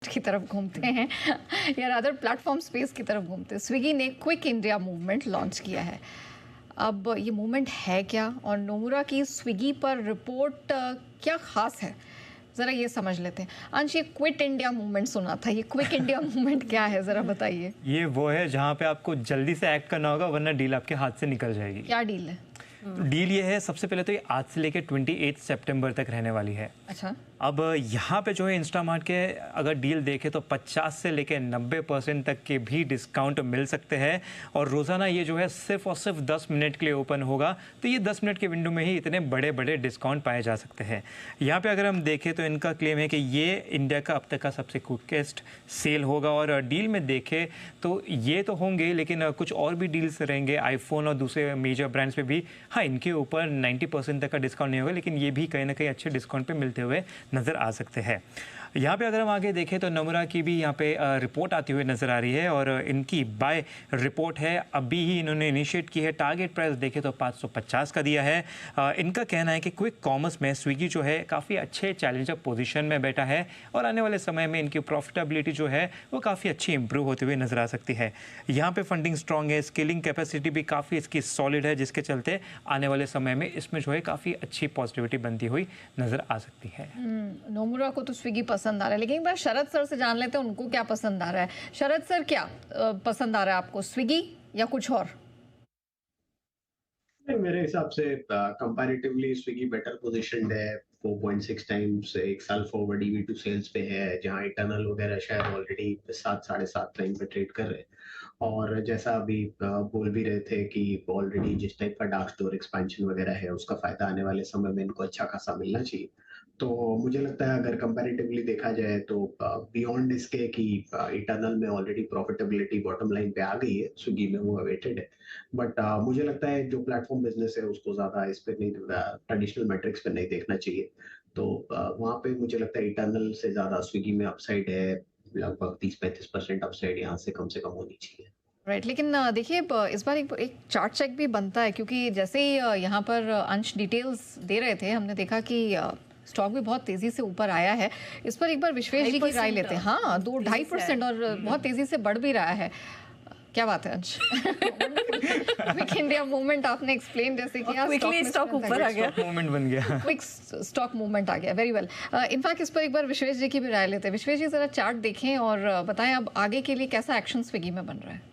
की तरफ घूमते हैं या रादर प्लेटफॉर्म स्पेस की तरफ घूमते हैं। स्विगी ने क्विक इंडिया मूवमेंट लॉन्च किया है। अब ये मूवमेंट है क्या और नोमुरा की स्विगी पर रिपोर्ट क्या खास है, ज़रा ये समझ लेते हैं। अंश, ये क्विट इंडिया मूवमेंट सुना था, ये क्विक इंडिया मूवमेंट क्या है, ज़रा बताइए। ये वो है जहाँ पे आपको जल्दी से एक्ट करना होगा वरना डील आपके हाथ से निकल जाएगी। क्या डील है? तो डील ये है, सबसे पहले तो ये आज से लेके 28 सितंबर तक रहने वाली है। अच्छा। अब यहाँ पे जो है इंस्टामार्ट के अगर डील देखें तो 50 से लेके 90% तक के भी डिस्काउंट मिल सकते हैं और रोज़ाना ये जो है सिर्फ और सिर्फ 10 मिनट के लिए ओपन होगा। तो ये 10 मिनट के विंडो में ही इतने बड़े बड़े डिस्काउंट पाए जा सकते हैं। यहाँ पे अगर हम देखें तो इनका क्लेम है कि ये इंडिया का अब तक का सबसे क्विकेस्ट सेल होगा और डील में देखें तो ये तो होंगे लेकिन कुछ और भी डील्स रहेंगे आईफोन और दूसरे मेजर ब्रांड्स पे भी। हाँ, इनके ऊपर 90% तक का डिस्काउंट नहीं होगा लेकिन ये भी कहीं ना कहीं अच्छे डिस्काउंट पे मिलते हुए नज़र आ सकते हैं। यहाँ पे अगर हम आगे देखें तो नोमुरा की भी यहाँ पे रिपोर्ट आती हुई नज़र आ रही है और इनकी बाय रिपोर्ट है, अभी ही इन्होंने इनिशिएट की है। टारगेट प्राइस देखें तो 550 का दिया है। इनका कहना है कि क्विक कॉमर्स में स्विगी जो है काफ़ी अच्छे चैलेंजर पोजीशन में बैठा है और आने वाले समय में इनकी प्रॉफिटेबिलिटी जो है वो काफ़ी अच्छी इंप्रूव होते हुए नज़र आ सकती है। यहाँ पे फंडिंग स्ट्रॉन्ग है, स्केलिंग कैपेसिटी भी काफ़ी इसकी सॉलिड है, जिसके चलते आने वाले समय में इसमें जो है काफ़ी अच्छी पॉजिटिविटी बनती हुई नज़र आ सकती है। नोमुरा को तो स्विगी पसंद आ रहा है, लेकिन एक बार शरद सर से जान लेते हैं उनको क्या पसंद आ रहा है। शरद सर, क्या पसंद आ रहा है आपको, स्विगी या कुछ और? मेरे हिसाब से कंपैरेटिवली स्विगी बेटर पोजीशनड है। 4.6 टाइम्स एक साल फॉरवर्ड ईवी टू सेल्स पे है, जहां इंटरनल वगैरह शायद ऑलरेडी 7 साढ़े 7 टाइम पे ट्रेड कर रहे हैं। और जैसा अभी बोल भी रहे थे कि ऑलरेडी जिस टाइप का डार्क स्टोर एक्सपेंशन वगैरह है उसका फायदा आने वाले समय में इनको अच्छा खासा मिलना चाहिए। तो मुझे लगता है अगर कंपैरेटिवली देखा जाए तो बियॉन्ड इसके कि इंटरनल में ऑलरेडी प्रॉफिटेबिलिटी बॉटम लाइन पे आ गई है, स्विगी में वो अवेटेड है। बट मुझे लगता है जो प्लेटफॉर्म बिजनेस है उसको ज्यादा इस पे नहीं, ट्रेडिशनल मैट्रिक्स पे नहीं देखना चाहिए। तो वहाँ पे मुझे लगता है इंटरनल से ज्यादा स्विगी में अपसाइड है, लगभग 30-35% अपसाइड यहाँ से कम होनी चाहिए। राइट, लेकिन देखिए, इस बार एक चार्ट चेक भी बनता है, क्योंकि जैसे ही यहाँ पर अंश डिटेल्स दे रहे थे, हमने देखा कि स्टॉक भी बहुत तेजी से ऊपर आया है। इस पर एक बार विश्वेश जी की राय लेते हैं। हाँ, 2-2.5% और बहुत तेजी से बढ़ भी रहा है। क्या बात है अंश? क्विक इंडिया मूवमेंट आपने एक्सप्लेन जैसे किया, क्विकली स्टॉक ऊपर आ गया, मूवमेंट बन गया, क्विक स्टॉक मूवमेंट आ गया। Very well. इनफैक्ट इस पर एक बार विश्वेश जी की भी राय लेते हैं। विश्वेश जी, जरा चार्ट देखें और बताएं अब आगे के लिए कैसा एक्शन स्विगी में बन रहा है।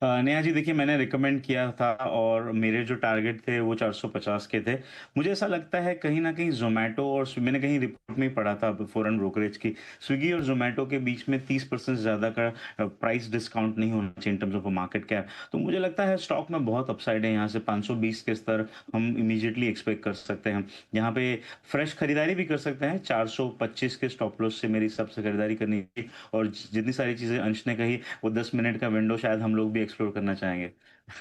नेहा जी, देखिए मैंने रिकमेंड किया था और मेरे जो टारगेट थे वो 450 के थे। मुझे ऐसा लगता है कहीं ना कहीं जोमेटो और मैंने कहीं रिपोर्ट में ही पढ़ा था फॉरेन ब्रोकरेज की, स्विगी और जोमेटो के बीच में 30% ज़्यादा का प्राइस डिस्काउंट नहीं होना चाहिए in terms of market cap. तो मुझे लगता है स्टॉक में बहुत अपसाइड है। यहाँ से 520 के स्तर हम इमीजिएटली एक्सपेक्ट कर सकते हैं। यहाँ पे फ्रेश खरीदारी भी कर सकते हैं। 425 के स्टॉप लॉस से मेरी सबसे खरीदारी करनी थी और जितनी सारी चीज़ें अंश ने कही वो 10 मिनट का विंडो शायद हम लोग भी एक्सप्लोर करना चाहेंगे।